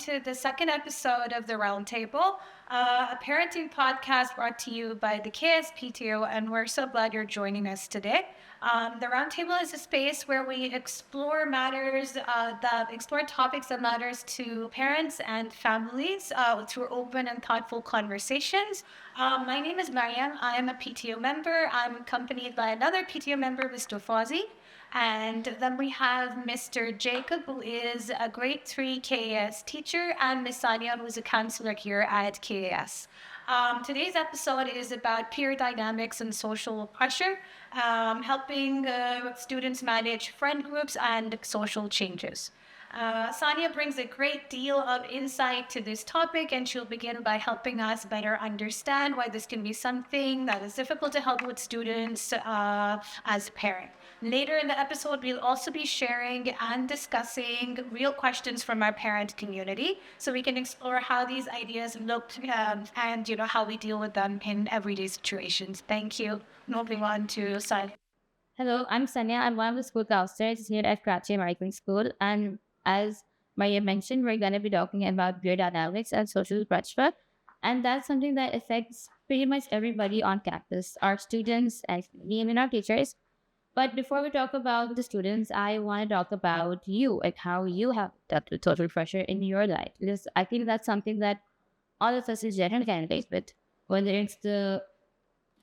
to the second episode of The Roundtable, a parenting podcast brought to you by the KAS PTO, and we're so glad you're joining us today. The Roundtable is a space where we explore explore topics that matters to parents and families through open and thoughtful conversations. My name is Mariam. I am a PTO member. I'm accompanied by another PTO member, Mr. Fawzi. And then we have Mr. Jacob, who is a grade 3 KAS teacher, and Miss Sania, who is a counselor here at KAS. Today's episode is about peer dynamics and social pressure, helping students manage friend groups and social changes. Sania brings a great deal of insight to this topic, and she'll begin by helping us better understand why this can be something that is difficult to help with students as a parent. Later in the episode, we'll also be sharing and discussing real questions from our parent community, so we can explore how these ideas look and how we deal with them in everyday situations. Thank you. Moving on to Sania. Hello, I'm Sanya. I'm one of the school counselors here at Karachi American School. And as Maria mentioned, we're going to be talking about peer dynamics and social pressure. And that's something that affects pretty much everybody on campus, our students and even our teachers. But before we talk about the students, I want to talk about you and how you have dealt with social pressure in your life. Because I think that's something that all of us is generally can relate with, whether it's the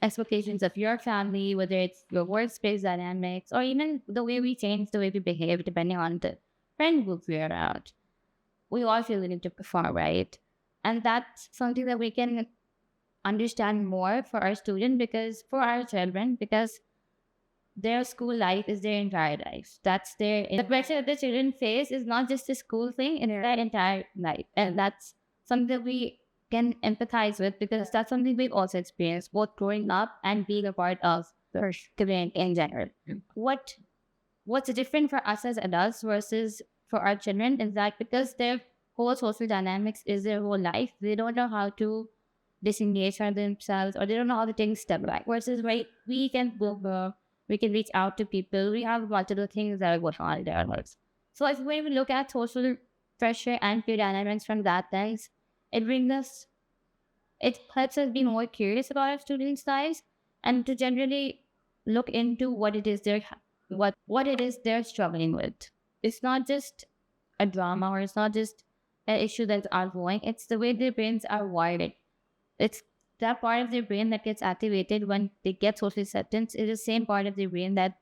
expectations of your family, whether it's your workspace dynamics, or even the way we change the way we behave depending on the friend group we're around. We all feel the need to perform, right? And that's something that we can understand more for our student for our children, because their school life is their entire life. The pressure that the children face is not just a school thing, in their entire life. And that's something that we can empathize with, because that's something we've also experienced, both growing up and being a part of the community in general. What's different for us as adults versus for our children is that because their whole social dynamics is their whole life, they don't know how to disengage from themselves, or they don't know how to take a step back. Versus we can reach out to people. We have multiple things that are going on in their lives. So if when we look at social pressure and peer dynamics from that lens, it helps us be more curious about our students' lives and to generally look into what it is they're struggling with. It's not just a drama, or it's not just an issue that's ongoing. It's the way their brains are wired. It's that part of their brain that gets activated when they get social acceptance is the same part of their brain that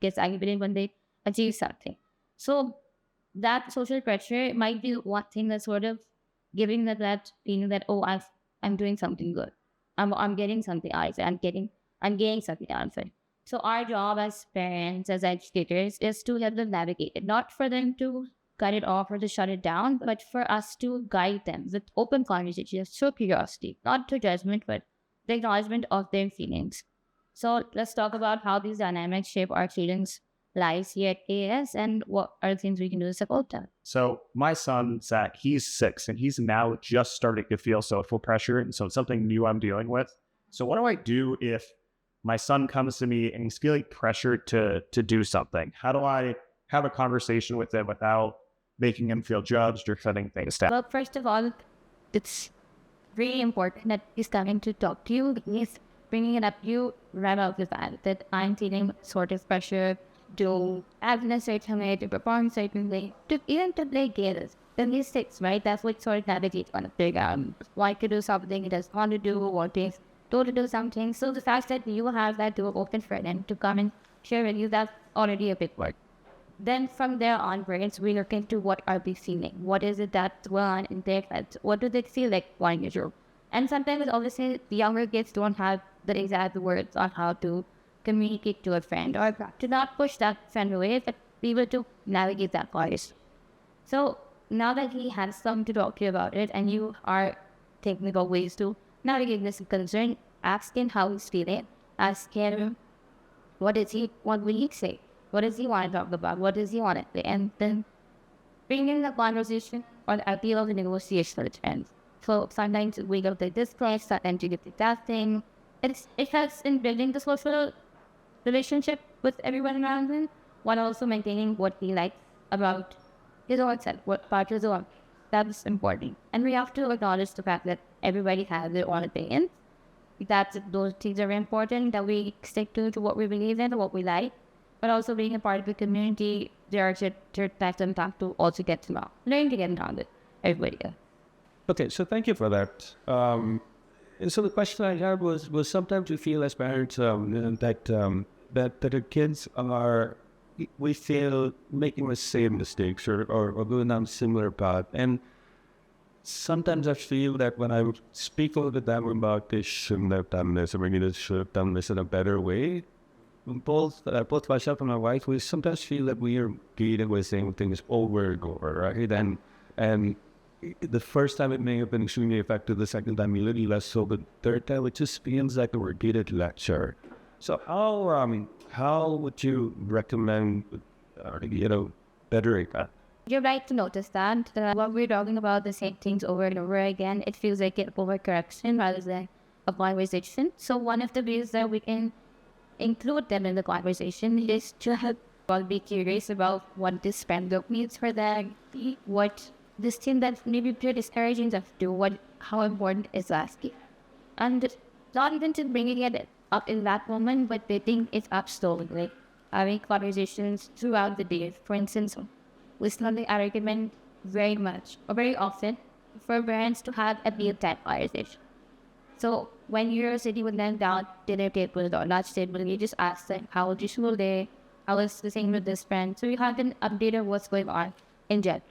gets activated when they achieve something. So that social pressure might be one thing that's sort of giving that feeling that, oh, I'm doing something good. I'm getting something out of it. I'm getting something out of it. So our job as parents, as educators, is to help them navigate it, not for them to cut it off or to shut it down, but for us to guide them with open conversation, through curiosity, not through judgment, but the acknowledgement of their feelings. So let's talk about how these dynamics shape our students' lives here at KAS and what are the things we can do to support them. So my son, Zach, he's 6 and he's now just starting to feel social pressure. And so it's something new I'm dealing with. So what do I do if my son comes to me and he's feeling pressured to do something? How do I have a conversation with him without making him feel judged or shutting things down? Well, first of all, it's really important that he's coming to talk to you. He's bringing it up to you right out the bat that I'm feeling sort of pressure to act in a certain way, to perform a certain way, even to play games. Then he's 6, right? That's what sort of navigates on a playground. Why to do something he doesn't want to do, or he's told to do something. So the fact that you have that door open for him to come and share with you, that's already a big word. Then from there onwards, we look into what are they feeling? What is it that's going on in their heads? What do they feel like wanting to do? And sometimes, obviously, the younger kids don't have the exact words on how to communicate to a friend, or to not push that friend away, but be able to navigate that voice. So now that he has something to talk to you about it, and you are thinking about ways to navigate this concern, ask him how he's feeling. Ask him, what will he say? What does he want to talk about? What does he want to say? And then bring in the conversation or the idea of the negotiation with friends. So sometimes we go to this place, sometimes we get to that thing. It helps in building the social relationship with everyone around him, while also maintaining what he likes about his own self, what part is on. That's important. And we have to acknowledge the fact that everybody has their own opinion. That those things are important, that we stick to what we believe in, what we like. But also being a part of the community, there are certain types of time to also get to know. Learn to get to know with everybody else. Okay, so thank you for that. And so the question I had was sometimes we feel as parents that the kids are, we feel making the same mistakes or going down a similar path. And sometimes I feel that when I speak with them about they shouldn't have done this, or maybe they should have done this in a better way, both myself and my wife, we sometimes feel that we are beating with saying things over and over, right? And the first time it may have been extremely effective, the second time a little less so, but third time it just feels like a repeated lecture. So how would you recommend, bettering that? You're right to notice that when we're talking about the same things over and over again, it feels like an overcorrection rather than a conversation. So one of the ways that we can include them in the conversation is to have well be curious about what this friend group needs for them, what this thing that maybe you're discouraging them to do, how important is asking. And not even just bringing it up in that moment, but picking it up slowly, like having conversations throughout the day. For instance, listening I recommend very much or very often for parents to have a mealtime conversation. So when you're sitting with them down dinner table or lunch table, you just ask them, how was your school day? How was the same with this friend? So you have an update of what's going on in general.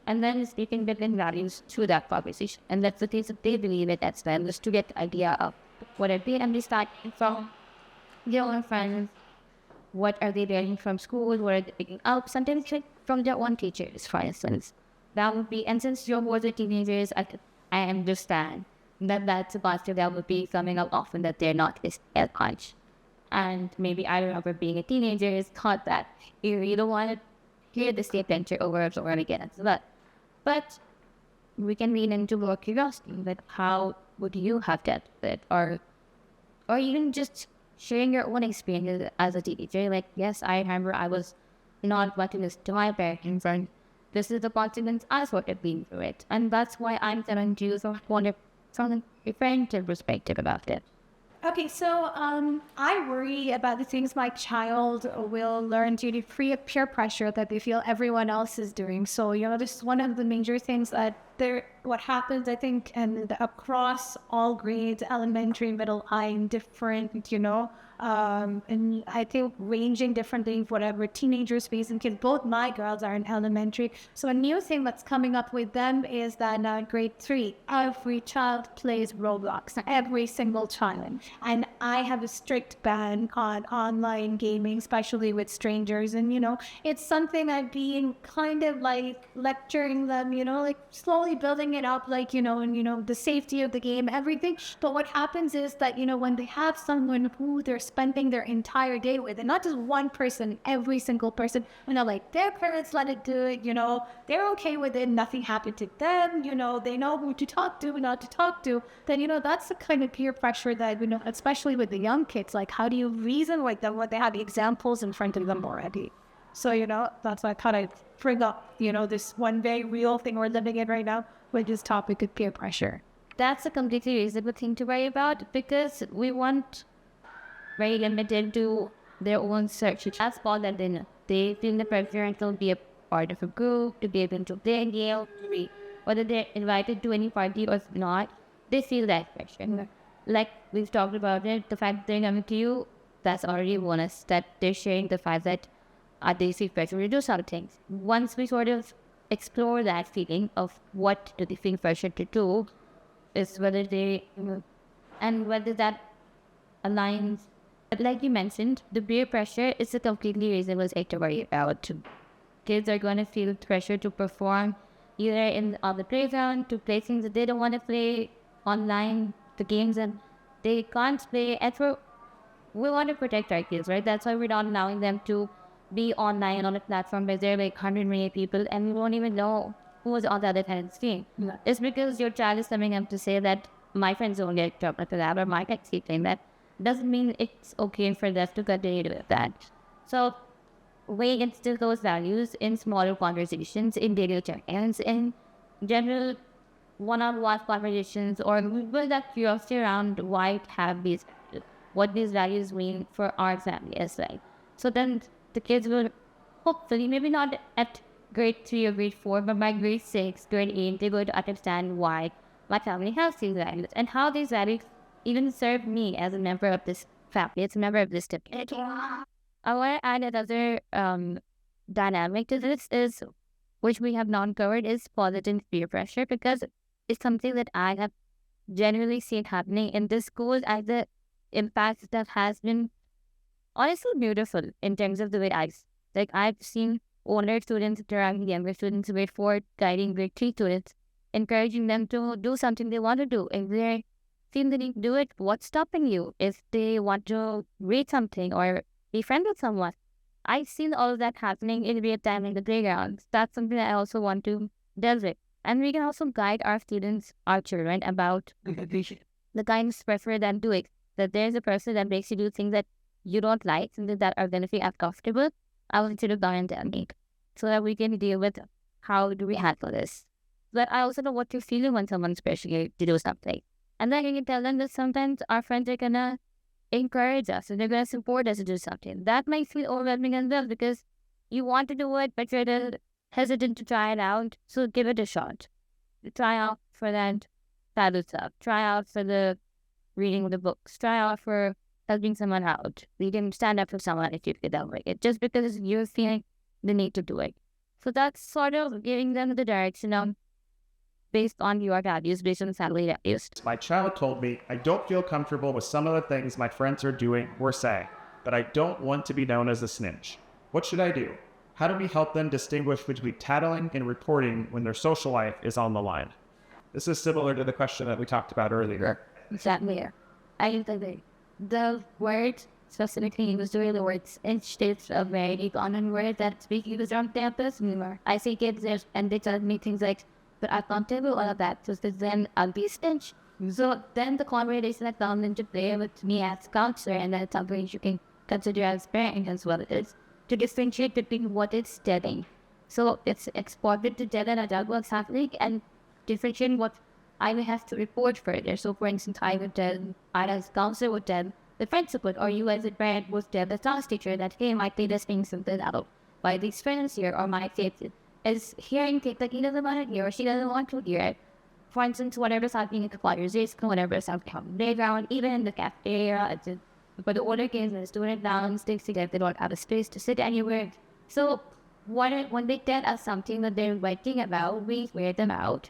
And then you can build in values through that conversation. And that's the things that they believe in as well, just to get the idea of what are they understanding from their own friends, what are they learning from school, what are they picking up, sometimes from their own teachers, for instance. That would be, and since you're both teenagers, I understand that that's a positive that would be coming up often, that they're not as much. And maybe I remember being a teenager, it's thought that you don't want to hear the same lecture over and over again. But we can lean into more curiosity, that how would you have dealt with it? Or even just sharing your own experiences as a teenager. Like, yes, I remember I was not wanting to listen to my parents, and this is the consequence I sort of been through it. And that's why I'm telling you from a friend's perspective about it. Okay, so I worry about the things my child will learn due to peer pressure that they feel everyone else is doing. So, this is one of the major things that what happens, I think, and across all grades, elementary, middle, high, different, and I think ranging differently, whatever teenagers face, and kids, both my girls are in elementary. So a new thing that's coming up with them is that now in grade 3, every child plays Roblox, every single child. And I have a strict ban on online gaming, especially with strangers. And, it's something I've been kind of like lecturing them, like slowly building it up, like, and, the safety of the game, everything. But what happens is that, when they have someone who they're spending their entire day with, and not just one person, every single person, like their parents let it do it, they're okay with it, nothing happened to them, they know who to talk to, not to talk to, then, that's the kind of peer pressure that, especially with the young kids, like how do you reason with them when they have examples in front of them already? So, that's why I thought I'd bring up, this one very real thing we're living in right now with this topic of peer pressure. That's a completely reasonable thing to worry about, because we want very limited to their own search. That's all that they know. They feel the pressure to be a part of a group, to be able to play a game, whether they're invited to any party or not, they feel that pressure. Mm-hmm. Like we've talked about it, the fact that they're coming to you, that's already a bonus, that they're sharing the fact that they feel pressure to do something. Once we sort of explore that feeling of what do they feel pressure to do, is whether they, and whether that aligns. Like you mentioned, the peer pressure is a completely reasonable thing to worry about. Kids are going to feel pressure to perform either on the playground, to play things that they don't want to play online, the games that they can't play. And we want to protect our kids, right? That's why we're not allowing them to be online on a platform where there are like 100 million people and we won't even know who was on the other side screen. Yeah. It's because your child is coming up to say that my friends don't get dropped for that, or my kids keep playing that. Doesn't mean it's okay for them to continue with that. So we instill those values in smaller conversations, in daily check-ins, in general one-on-one conversations or with that curiosity around why have these values, what these values mean for our family as well. So then the kids will hopefully, maybe not at grade 3 or grade 4, but by grade 6, grade 8, they're going to understand why my family has these values and how these values even serve me as a member of this family, as a member of this community. I want to add another dynamic to this is, which we have not covered, is positive peer pressure, because it's something that I have generally seen happening in this school, and the impact that has been honestly beautiful in terms of the way I've seen older students interact with younger students, grade 4 guiding grade 3 students, encouraging them to do something they want to do. If they feel they need to do it, what's stopping you? If they want to read something or be friends with someone, I've seen all of that happening in real time in the playgrounds. That's something that I also want to delve with. And we can also guide our students, our children, about the kinds of pressure that do it. That there's a person that makes you do things that you don't like, things that are going to be uncomfortable. I want you to go and tell me, so that we can deal with how do we handle this. But I also know what you're feeling when someone's pressuring you to do something. And then you can tell them that sometimes our friends are going to encourage us and they're going to support us to do something. That might feel overwhelming as well, because you want to do it, but you're a little hesitant to try it out. So give it a shot. Try out for that paddle stuff. Try out for the reading the books. Try out for helping someone out. You can stand up for someone if you feel that way. It just because you're feeling the need to do it. So that's sort of giving them the direction of based on your values, based on the family values. My child told me, I don't feel comfortable with some of the things my friends are doing or saying, but I don't want to be known as a snitch. What should I do? How do we help them distinguish between tattling and reporting when their social life is on the line? This is similar to the question that we talked about earlier. Exactly. I think the word specifically used during the words snitch is a very common word that's being used on campus. I see kids there and they tell me things like, but I can't tell you all of that, so then I'll be a snitch. So then the conversation that comes into play with me as counselor, and that's something you can consider as parent as well, is to differentiate between what is telling. So it's important to tell an adult what's happening and differentiate what I may have to report further. So for instance, I as counselor would tell the principal, or you as a parent would tell the class teacher that, hey, my kid is being something out by these friends here, or my kid is hearing things like he doesn't want to hear or she doesn't want to hear it. For instance, whatever's happening at the conversation, whatever's happening on the playground, even in the cafeteria, but the older kids and student lounge, they think that they don't have a space to sit anywhere. So when they tell us something that they're writing about, we wear them out.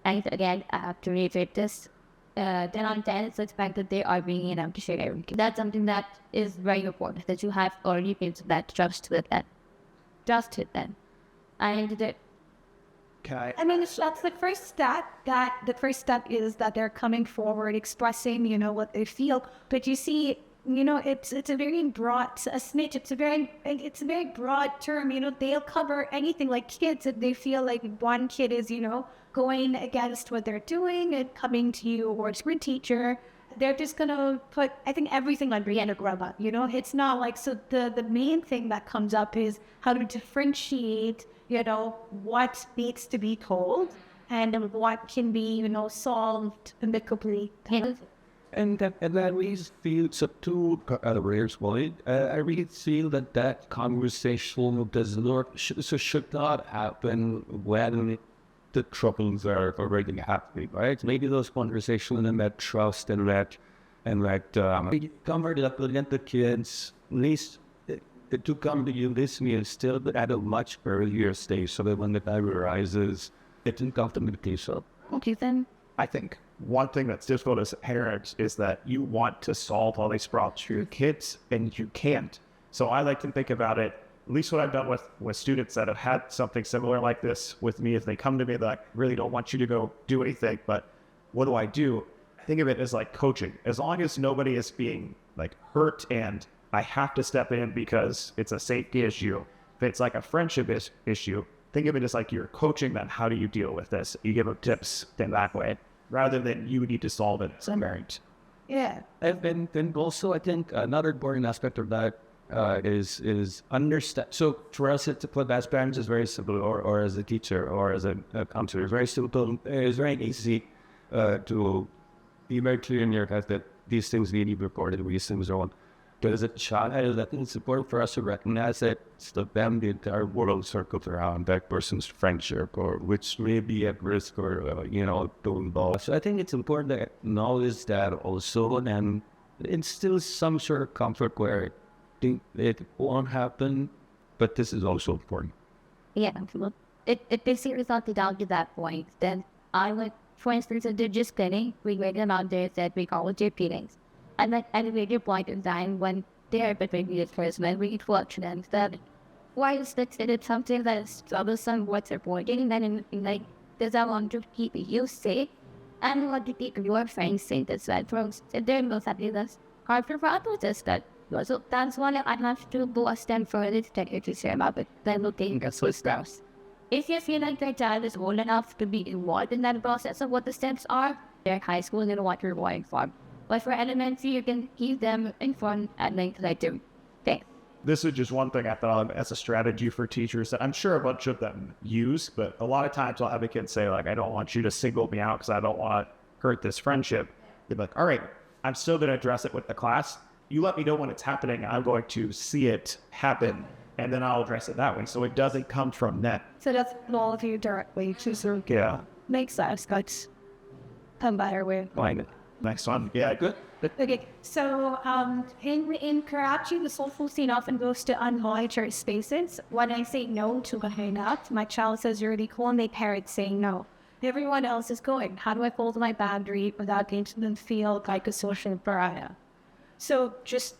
And again, I have to reiterate this. 10 on 10 is the fact that they are bringing it out to share everything. That's something that is very important, that you have already built that trust with them. Trust with them. Okay. I mean, that's the first step. The first step is that they're coming forward, expressing, what they feel. But you see, it's a very broad, a snitch. It's a very broad term. They'll cover anything. Like kids, if they feel like one kid is, going against what they're doing and coming to you or to your teacher, they're just gonna put, I think, everything under the umbrella. It's not like, so the main thing that comes up is how to differentiate, what needs to be told and what can be, solved amicably. And that really feels so to Ray's point. I really feel that conversation should not happen when the troubles are already happening, right? Maybe those conversations and that trust and that comfort up with the kids, at least to come to you listening still at a much earlier stage, so that when the time arises, it's in communication. Okay, then. I think one thing that's difficult as parents is that you want to solve all these problems for your kids and you can't. So I like to think about it, at least what I've done with students that have had something similar like this with me, if they come to me, that I really don't want you to go do anything, but what do? I think of it as like coaching. As long as nobody is being like hurt and I have to step in because it's a safety issue. If it's like a friendship issue, think of it as like you're coaching them. How do you deal with this? You give them tips in that way, rather than you need to solve it as a parent. Yeah. And also, I think another important aspect of that, is understand. So for us, as parents, is very simple, or as a teacher, or as a counselor, it's very simple. It's very easy to be very clear in your head that these things need to be reported, these things are on. But as a child, I think it's important for us to recognize that it's the entire world circles around that person's friendship, or which may be at risk, or to involve. So I think it's important to acknowledge that also, and instill some sort of comfort where it won't happen, but this is also important. Yeah, it basically thought it down to that point. Then I would, for instance, if they're just kidding, we read them out there that we call it their feelings. And like at a later point in time when they're between the first, when we watch them, that why is that it is something that is troublesome, what's reporting, and like, does I want to keep you safe? And want to keep your friends safe as well. If they're most happy, that's hard for others that. So that's why I have to go a step further to take you to share about it. Then looking at Swiss steps. If you feel like your child is old enough to be involved in that process of what the steps are, they're high school and what you're going for. But for elementary, you can keep them informed at length later. Thanks. This is just one thing I thought of as a strategy for teachers that I'm sure a bunch of them use, but a lot of times I'll have a kid say, like, I don't want you to single me out because I don't want to hurt this friendship. They're like, all right, I'm still going to address it with the class. You let me know when it's happening. I'm going to see it happen, and then I'll address it that way. So it doesn't come from that. So that's all of you directly to sort of make sense. That's a better way of Fine. Next one. Yeah, good. Okay, so in Karachi, the social scene often goes to unmonitored spaces. When I say no to a hangout, my child says you're really cool, and my parents saying no. Everyone else is going. How do I hold my boundary without making them feel like a social pariah? So just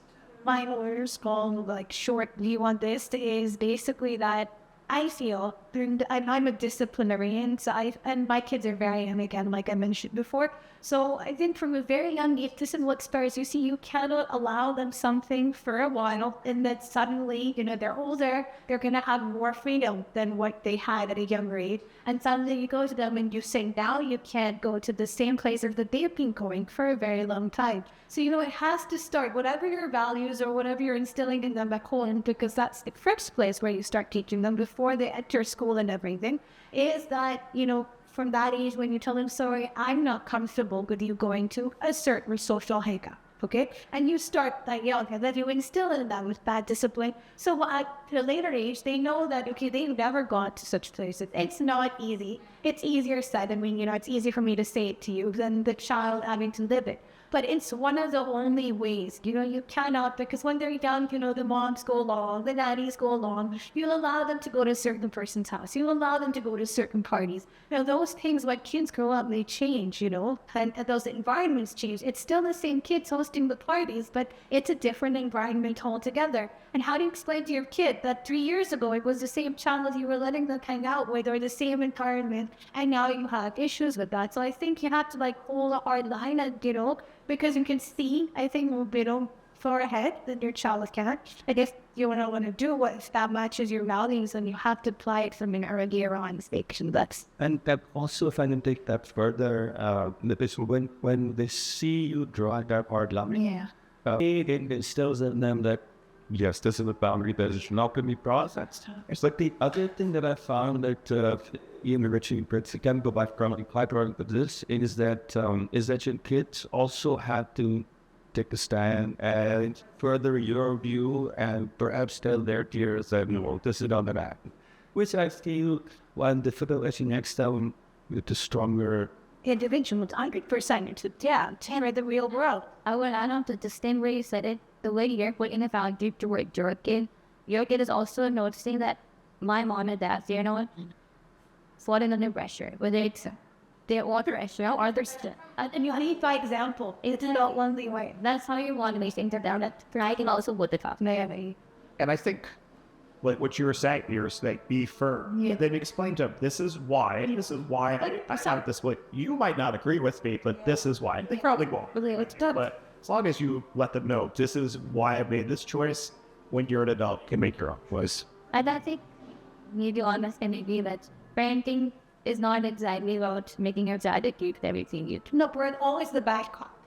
my lawyer's call, like, short view on this is basically that I feel, and I'm a disciplinarian, so and my kids are very young, again, like I mentioned before. So I think from a very young age, this is what spurs you. See, you cannot allow them something for a while, and then suddenly, they're older, they're going to have more freedom than what they had at a younger age. And suddenly you go to them and you say, now you can't go to the same places that they've been going for a very long time. So, it has to start, whatever your values or whatever you're instilling in them back home, because that's the first place where you start teaching them before they enter school and everything, is that, from that age when you tell them, sorry, I'm not comfortable with you going to a certain social hangout, okay? And you start that young, and then you instill in them with bad discipline. So at a later age, they know that, okay, they've never gone to such places. It's not easy. It's easier said. I mean, it's easy for me to say it to you than the child having to live it. But it's one of the only ways, you cannot, because when they're young, the moms go along, the nannies go along, you'll allow them to go to a certain person's house, you'll allow them to go to certain parties. Those things, when kids grow up, they change, and those environments change. It's still the same kids hosting the parties, but it's a different environment altogether. And how do you explain to your kid that 3 years ago, it was the same child you were letting them hang out with, or the same environment, and now you have issues with that? So I think you have to hold a hard line and, because you can see, I think, a bit far ahead than your child can. And if you want to do what, if that matches your values, then you have to apply it from an earlier on stage. And that also, if I can take that further, when they see you draw that hard line, it instills in them that, yes, this is a boundary that is not going to be processed. It's like the other thing that I found that even Richie Pritz can go back from this is that your kids also have to take a stand and further your view and perhaps tell their peers that, no, this is not going to happen. Which I feel, when the federation next time with the stronger individual 100% to enter the real world. I would add on to the same way you said it, the way you're putting a value toward your kid is also noticing that my mom and dad, falling under pressure, whether it's their own pressure or their stuff. And you lead by example. It's not one way. That's how you want to make things down. I can also put the top. And I think, like what you were saying, be firm. Yeah. And then explain to them, this is why I have it this way. You might not agree with me, but this is why. They probably won't. But as long as you let them know, this is why I made this choice, when you're an adult, can make your own choice. And I think you be honest and agree that parenting is not exactly about making your child agree with everything you do. No, we're always the bad cop.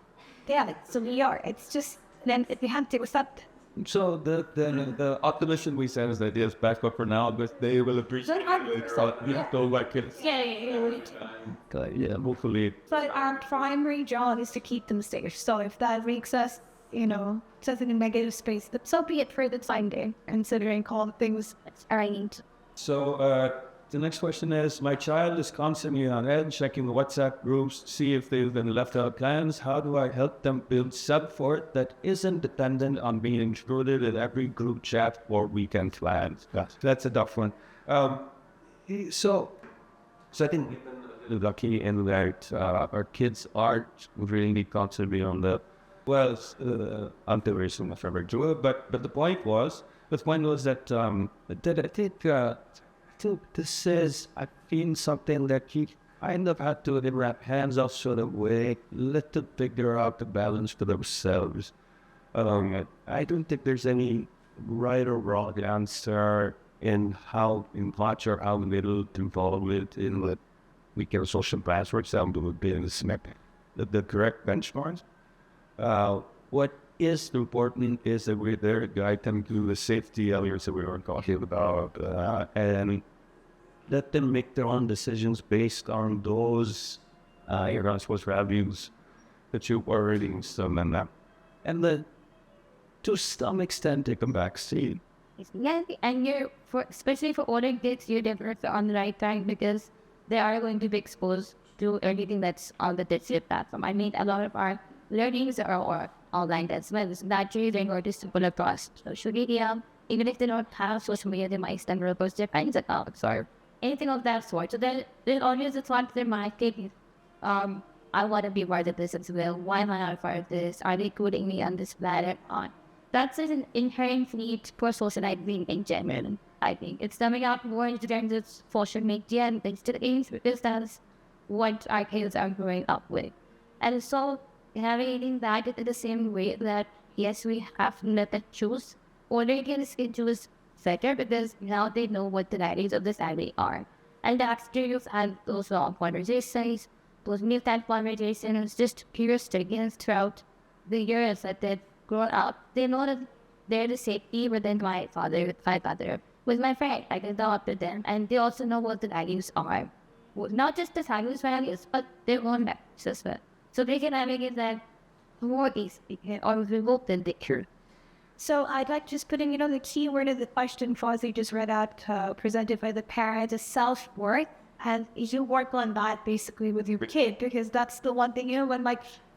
Yeah, so we are. It's just, then we have to accept So the optimism we said is that yes, back up for now, but they will appreciate it. So you have to like it. Yeah, hopefully. But our primary job is to keep them safe. So if that makes us, says in a negative space, so be it for the time being, considering all the things I need. So the next question is, my child is constantly on edge, checking the WhatsApp groups to see if they've been left out of plans. How do I help them build self-worth that isn't dependent on being included in every group chat or weekend plans? That's a tough one. So I think we've been lucky in that our kids aren't really constantly on the until my favorite jewel. But the point was that I think this is, I feel something that he kind of had to wrap hands off sort of way, let them figure out the balance for themselves. I don't think there's any right or wrong answer in how much or how little to involve it in what we can social plans, for example, would be in the correct benchmarks. What is important is that we're there to guide them through the safety areas that we were talking about, and let them make their own decisions based on those values that you've already instilled in them. And then, to some extent, take a back seat. Yeah, and especially for older kids, you're definitely on the right track because they are going to be exposed to everything that's on the digital platform. I mean, a lot of our learnings are online as well. So naturally, they're going to stumble across social media. Even if they don't have social media, they might stumble across their friends' accounts or anything of that sort. So then always a thought in their mind, I want to be part of this as well. Why am I not part of this? Are they including me on this platform? That's an inherent need for socializing in general, I think. It's coming out more in terms of social media and digital games because that's what our kids are growing up with. And so having that in the same way that, yes, we have to let them choose. Older kids can choose better because now they know what the values of this family are. And after you've had those long conversations, those mealtime conversations, just curious against throughout the years that they've grown up, they know that they're the safety within my mother, with my friend. I can talk to them. And they also know what the values are. Not just the values, but their own values as well. So they can navigate that more easily or remote than they could. So I'd like just putting, the key word of the question Fozzie just read out, presented by the parent, is self-worth. And you work on that basically with your kid, because that's the one thing, when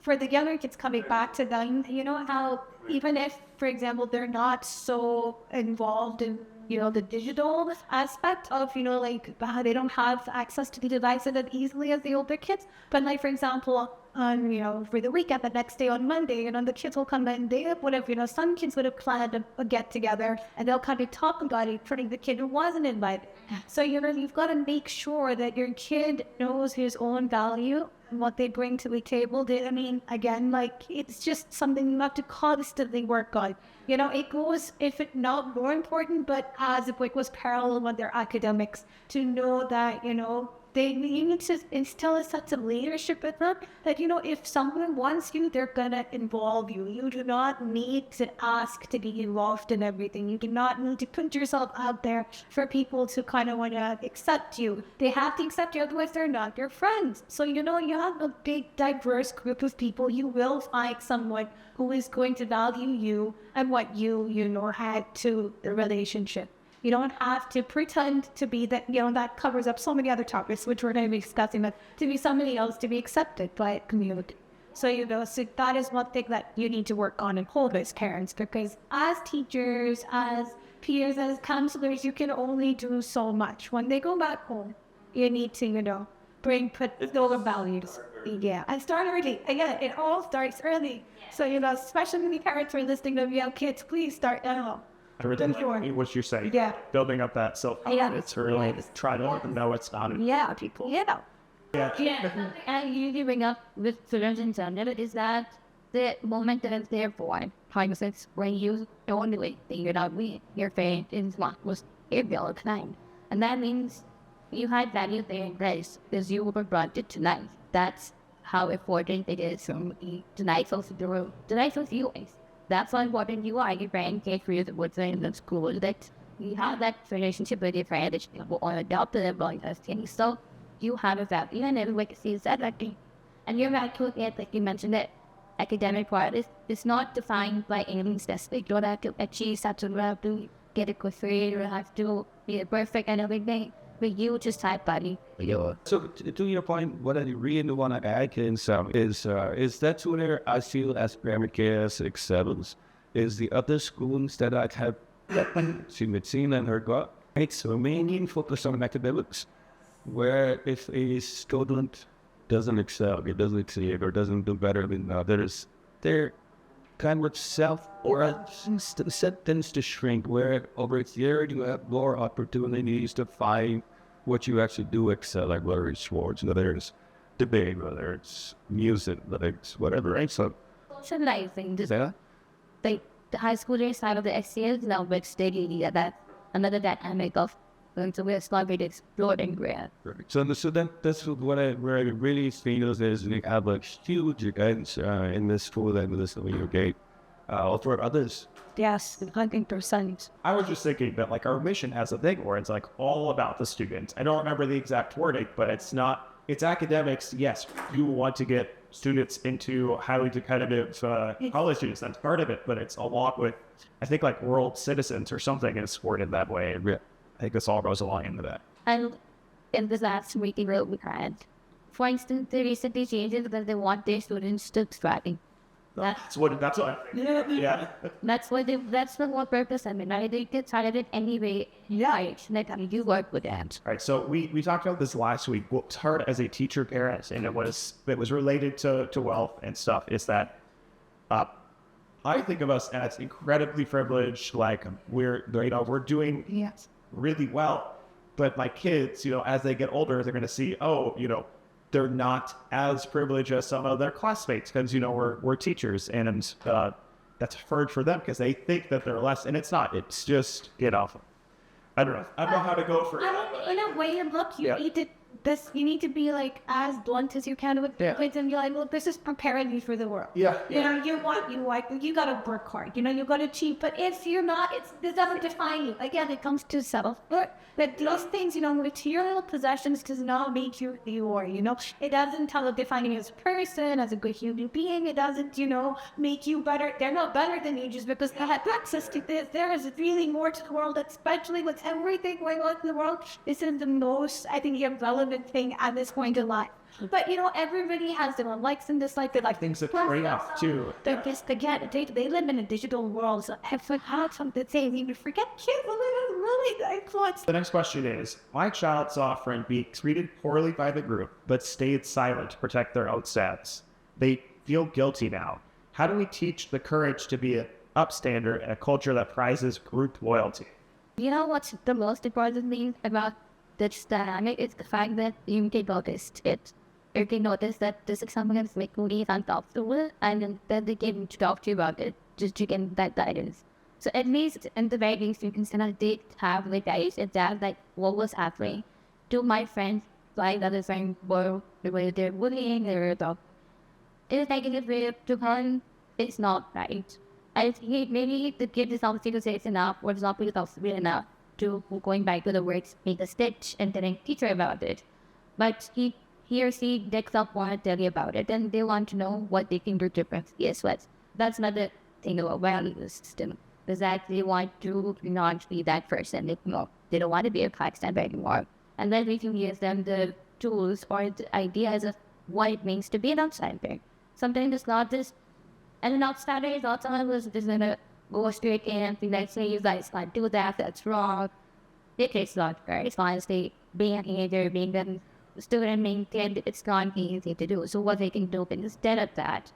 for the younger kids coming back to them, how even if, for example, they're not so involved in, the digital aspect of, they don't have access to the devices as easily as the older kids. But for example, on, for the weekend, the next day on Monday, the kids will come in, they would have, some kids would have planned a get together and they'll kind of talk about it in front of the kid who wasn't invited. So, you've got to make sure that your kid knows his own value and what they bring to the table. It's just something you have to constantly work on. It goes, if it not more important, but as if it was parallel with their academics, to know that, you need to instill a sense of leadership in them that, if someone wants you, they're going to involve you. You do not need to ask to be involved in everything. You do not need to put yourself out there for people to kind of want to accept you. They have to accept you, otherwise they're not your friends. So, you have a big, diverse group of people. You will find someone who is going to value you and what you add to the relationship. You don't have to pretend to be that, that covers up so many other topics, which we're going to be discussing, but to be somebody else, to be accepted by a community. So, so that is one thing that you need to work on and hold as parents, because as teachers, as peers, as counselors, you can only do so much. When they go back home, you need to, put those values. Yeah, and start early. Again, it all starts early. So, especially when the parents are listening to you have kids, please start now. I really what you're saying. Yeah. Building up that self-confidence early. Try to let them know it's not. Yeah, people. Yeah. Yeah. And you bring up with students in general is that the moment that they're born, cognizance, when you only figured out your parent is what was able to find. And that means you had value there in place because you were brought to life. That's how important it is from the life of the world, the life of you guys. that's why important you are. Your friend can't create what's in the school. That you have that relationship with your friend that you will adopt them like those things. So you have a value and everybody sees that like and your value is like you mentioned it. Academic part is not defined by anything specific. You don't have to achieve such a have to get a good grade or have to be perfect and everything. But you just type buddy. So to your point, what I really want to add in some is that's where I feel as primary KAS excels is the other schools that I have seen and heard about. It's mainly focused on academics, where if a student doesn't excel, it doesn't exceed, or doesn't do better than others, they're kind of self or set tends to shrink, where over here you have more opportunities to find what you actually do excel, like whether it's sports, whether it's debate, whether it's music, whether it's whatever, right? So Socializing, just yeah. like the high school days side of the SCS now, but steady that another dynamic of going to where started exploring grad. Perfect. So that's what where I really feel is we have like huge events in this school and this UK for others. Yes, 100%. I was just thinking that like our mission has a thing where it's like all about the student. I don't remember the exact wording, but it's academics. Yes, you want to get students into highly competitive college students. That's part of it, but it's a lot with, I think like world citizens or something is worded that way. Yeah. I think this all goes along into that. And in the last week, we had, for instance, they recently changed it because they want their students to study. That's what I think. Yeah. That's the whole purpose. I mean, they get started it anyway. Yeah, like you work with them. All right, so we talked about this last week. What's hard as a teacher parent, and it was related to wealth and stuff, is that I think of us as incredibly privileged. Like we're doing really well, but my kids, as they get older, they're going to see, they're not as privileged as some of their classmates because we're teachers, and that's hard for them because they think that they're less, and it's not. It's just I don't know how to go for it. In a way, look, you need to be like as blunt as you can with kids and be like, look, this is preparing you for the world. Yeah. You gotta work hard. You gotta achieve. But if you're not, this doesn't define you. Again, it comes to self-worth. But those things, material possessions does not make you who you are. It doesn't define you as a person, as a good human being. It doesn't, make you better. They're not better than you just because they have access to this. There is really more to the world, especially with everything going on in the world. This is the most, I think, irrelevant thing at this point in life. But everybody has their own likes and dislikes. They like things that bring up too. They're just again, they live in a digital world. So if I had something to say, you forget kids really influence. The next question is: my child saw a friend be treated poorly by the group, but stayed silent to protect their own status. They feel guilty now. How do we teach the courage to be an upstander in a culture that prizes group loyalty? What's the most important thing about this dynamic is the fact that you can notice it. You can notice that this is something that's making me uncomfortable, and then they can talk to you about it, just to get that guidance. So at least in the very least, you can have the guidance and that like what was happening to my friends, like other friends were they're bullying or talk. It's negative way to harm. It's not right. I think maybe the kid is not to say it's enough, or it's not really enough to going back to the works, make a stitch, and telling teacher about it. But he or she does not want to tell you about it, and they want to know what they can do differently as well. That's another thing about value system, is that they want to not be that person. They don't want to be a bystander anymore. And then we can give them the tools or the ideas of what it means to be an outsider. Sometimes it's not just, and an outsider is not someone who's just going to go straight in and be like, say, you guys can't do that, that's wrong. It's not fair. It's honestly being a hater, being a student, being kid, it's not easy to do. So what they can do instead of that,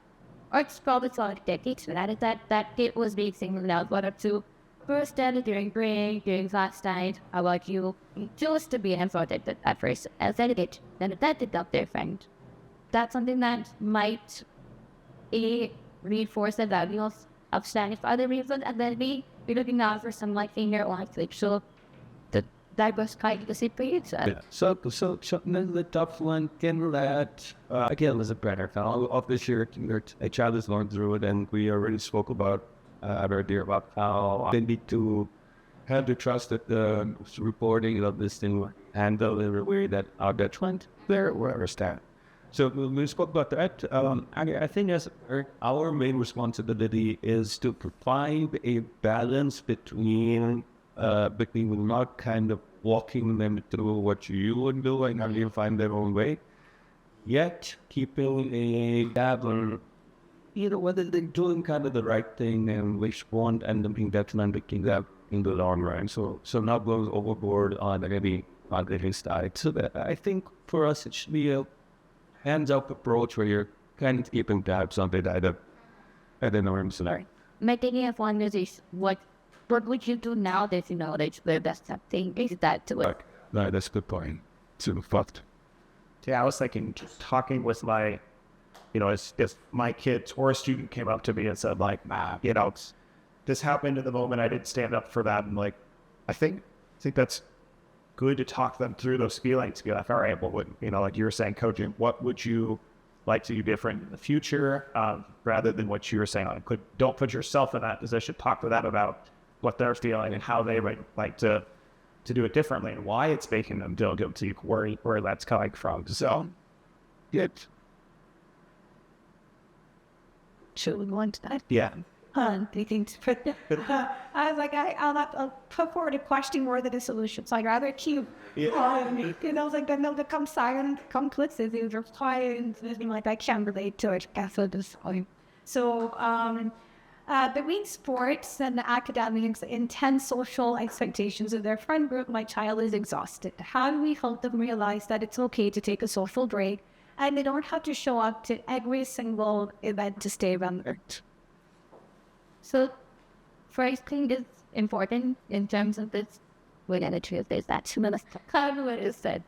or it's probably solid techniques for that, is that kid was being singled out, what up to first study during break, during class time, how about you choose to be important at first, as then that did up their friend. That's something that might reinforce the value of standing for other reasons, and then be looking out for some like in your own like so the diverse kind of experience. So the tough one can that again as a better obviously a child is going through it, and we already spoke about earlier about how they need to have the trust that the reporting of this thing will handle in a way that our detriment there will understand. So we spoke about that. I think as our main responsibility is to find a balance between not kind of walking them through what you would do and how you find their own way, yet keeping a level, whether they're doing kind of the right thing and which won't end up being detrimental to them in the long run. So not going overboard on any side. So that I think for us it should be a hands-up approach where you're kind of keeping tabs on it at an arm's length. My thinking of one is what would you do now that you know that the best thing is that to it? No, that's a good point. So fucked. Yeah, I was thinking, just talking with my, if my kids or a student came up to me and said, like, this happened in the moment, I didn't stand up for that. And like, I think that's good to talk them through those feelings. Be like, all right, well, like you were saying, coaching, what would you like to do different in the future, rather than what you were saying? Like, don't put yourself in that position. Talk to them about what they're feeling and how they would like to do it differently and why it's making them feel guilty, where that's coming from. So, good. Should we go into that? Yeah. I was like, I'll put forward a question more than a solution. So I'd rather keep, like, then they'll become silent, complicit, they reply, and something like I can't relate to it. At this point. So, between sports and academics, intense social expectations of their friend group, my child is exhausted. How do we help them realize that it's okay to take a social break and they don't have to show up to every single event to stay relevant? So, first thing is important in terms of this. We're going to choose this. That's how is that?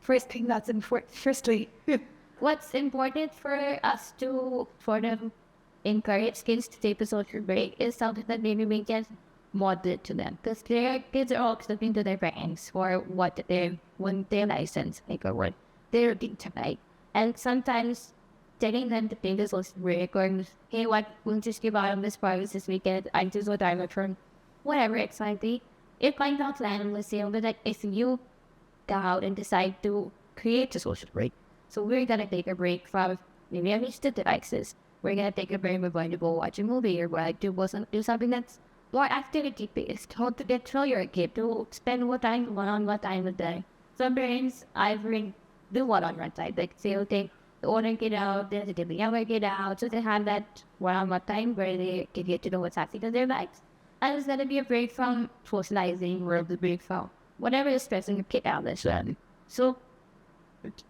First thing that's important. Firstly, what's important for us to sort of encourage kids to take a social break is something that maybe we can model to them. Because their kids are all looking to their parents for what when their license, like, or what they're doing tonight. And sometimes telling them to take this social break, or hey, we'll just give out on this private this weekend, I just what I'm from whatever it might be. It might not land on the same, but like if you go out and decide to create a social break. So we're gonna take a break from maybe at least the devices. We're gonna take a break, we're going to go watch a movie, or we're going to do something that's more activity based. How to get to know your kid, to spend one-on-one time with them. Some parents I've heard do one-on-one time, like say, okay, the older kid out, then the younger kid out, so they have that one-on-one time where they can get to know what's happening in their lives. And it's gonna be a break from socializing, or the break from whatever is stressing the kid out this one. So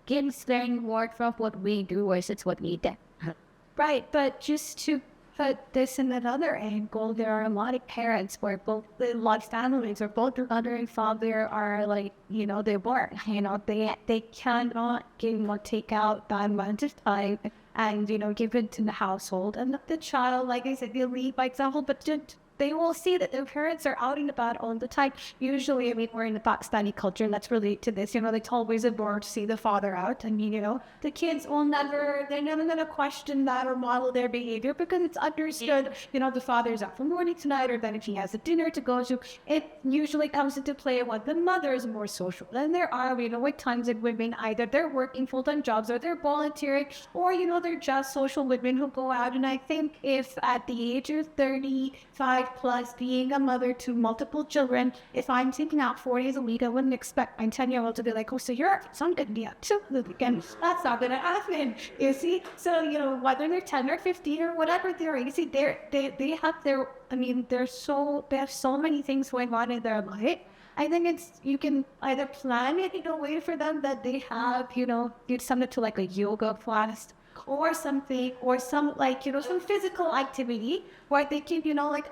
kids learn more from what we do versus what we do. right, but just to put this in another angle, there are a lot of parents where both, a lot of families where both the mother and father are like, they work, they cannot give or take out that amount of time and, give it to the household. And the child, like I said, they lead by example, but they will see that their parents are out and about all the time. Usually, we're in the Pakistani culture, and that's related to this. It's always a bore to see the father out. And, the kids they're never going to question that or model their behavior because it's understood, the father's out for morning tonight, or then if he has a dinner to go to, it usually comes into play when the mother is more social. Then there are, at times that women, either they're working full-time jobs or they're volunteering, or, they're just social women who go out. And I think if at the age of 35, plus being a mother to multiple children, if I'm taking out 4 days a week, I wouldn't expect my 10-year-old to be like, oh, so you're some good be up too the weekend. That's not gonna happen, you see? So, whether they're 10 or 15 or whatever they're, you see, they have their, they have so many things going on in their life. I think you can either plan it in a way for them that they have, something to like a yoga class, or something, or some some physical activity where they can,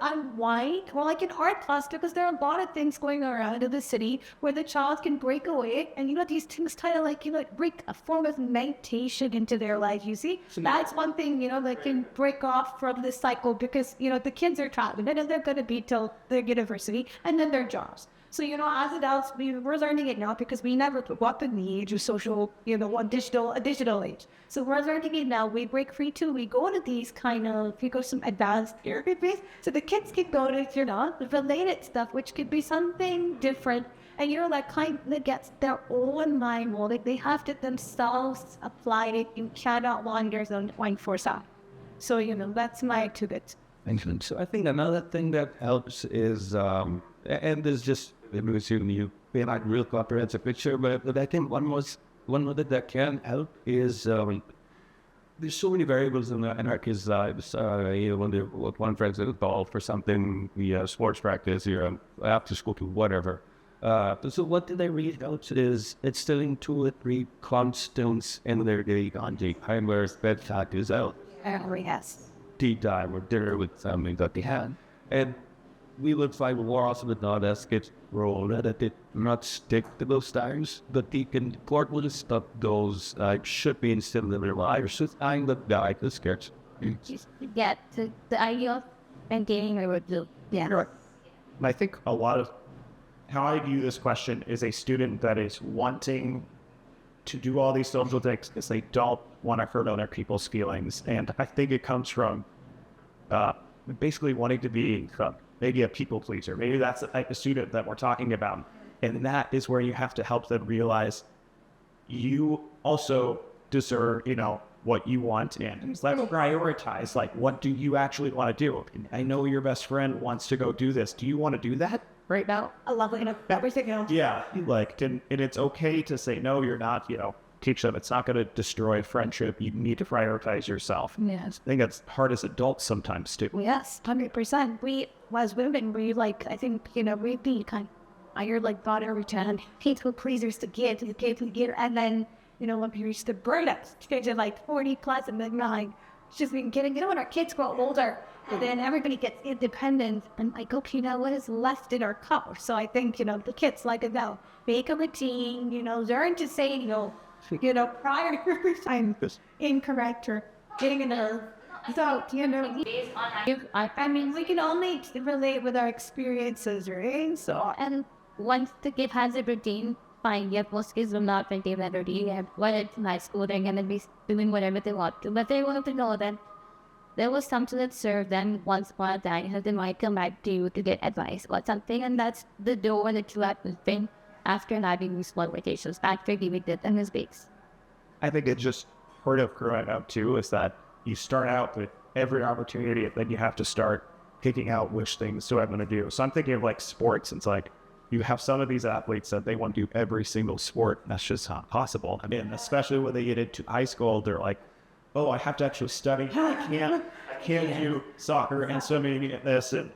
unwind, or like an art class, because there are a lot of things going around in the city where the child can break away, and these things kind of break a form of meditation into their life, you see? That's one thing, that can break off from this cycle, because, the kids are traveling, and then they're going to be till their university, and then their jobs. So, as adults, we're learning it now because we never grew up in the age of social, a digital age. So we're learning it now. We break free too. We go to these we go some advanced therapies. So the kids can go to, related stuff, which could be something different. And, kind of gets their own mind molded. They have to themselves apply it. You cannot wander on 24/7. So, that's my two bits. Excellent. So I think another thing that helps is, and there's just, you may not real comprehensive picture, but I think one of that can help is there's so many variables in our kids' lives. When they're with one friend's involved for something, sports practice, after school, whatever. So what they really helps is instilling 2 or 3 constants in their day conduct, where bedtime is out. Yes. Tea time or dinner with family that they had. And we would find more often than not as kids grow older that they not stick to those times, but the important stuff those should be instilled in their lives. So I'm the guy this kids. Just to get to the idea of maintaining a routine. Yeah. And I think a lot of how I view this question is a student that is wanting to do all these social things because they don't want to hurt other people's feelings. And I think it comes from basically wanting to be maybe a people pleaser. Maybe that's the type of student that we're talking about. And that is where you have to help them realize you also deserve, what you want. And let's prioritize, what do you actually want to do? I know your best friend wants to go do this. Do you want to do that right now? I love it. Everything else. Yeah. And it's okay to say, no, you're not, teach them. It's not going to destroy friendship. You need to prioritize yourself. Yes. I think that's hard as adults sometimes too. Yes, 100%. We, as women, I think, we be I hear thought every time, people pleasers to get, and then, when we reach the burnout stage of 40 plus and then it's just been getting, when our kids grow older, and then everybody gets independent, and okay, now what is left in our cup? So I think, the kids now, make a routine, learn to say, prior to time incorrect or getting another. So, we can only relate with our experiences, right? So, And once the kid has a routine, fine, most kids will not maintain that routine. When it's in high school, they're going to be doing whatever they want to. But they want to know that there was something that served them once upon a time, and they might come back to you to get advice about something. And that's the door that you have to open after having these small vacations, after giving them mistakes. I think it's just part of growing up too, is that you start out with every opportunity, and then you have to start picking out which things do I want to do. So I'm thinking of sports. It's you have some of these athletes that they want to do every single sport. That's just not possible. I mean, especially when they get into high school, they're oh, I have to actually study. I can't do soccer and swimming and this. And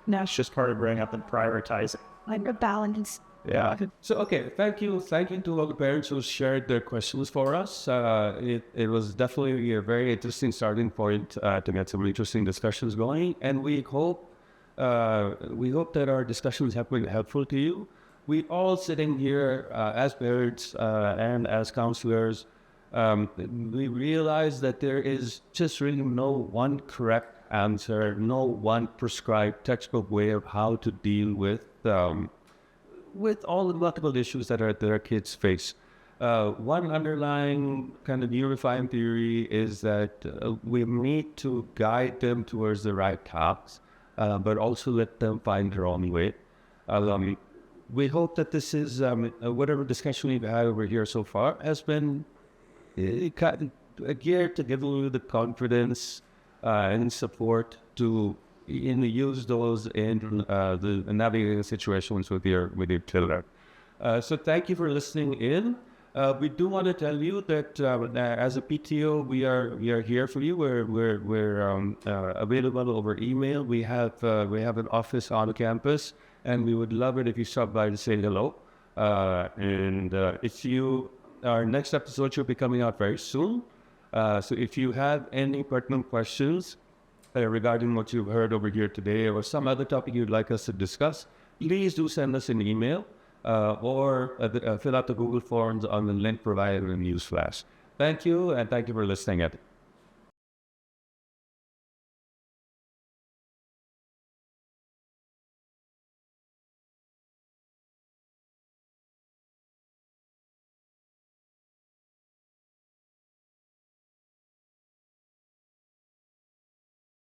that's just part of growing up and prioritizing. a balance. Yeah. So, okay, thank you to all the parents who shared their questions for us. It was definitely a very interesting starting point to get some interesting discussions going, and we hope that our discussions have been helpful to you. We all sitting here as parents and as counselors, we realize that there is just really no one correct answer, no one prescribed textbook way of how to deal with all the multiple issues that our kids face. One underlying kind of unifying theory is that we need to guide them towards the right paths, but also let them find their own way. We hope that this is, whatever discussion we've had over here so far has been geared to give you the confidence and support to use those in the navigating situations with your children. So thank you for listening in. We do want to tell you that as a PTO, we are here for you. We're available over email. We have an office on campus, and we would love it if you stop by to say hello. Our next episode should be coming out very soon. So if you have any pertinent questions regarding what you've heard over here today or some other topic you'd like us to discuss, please do send us an email or fill out the Google Forms on the link provided in Newsflash. Thank you, and thank you for listening.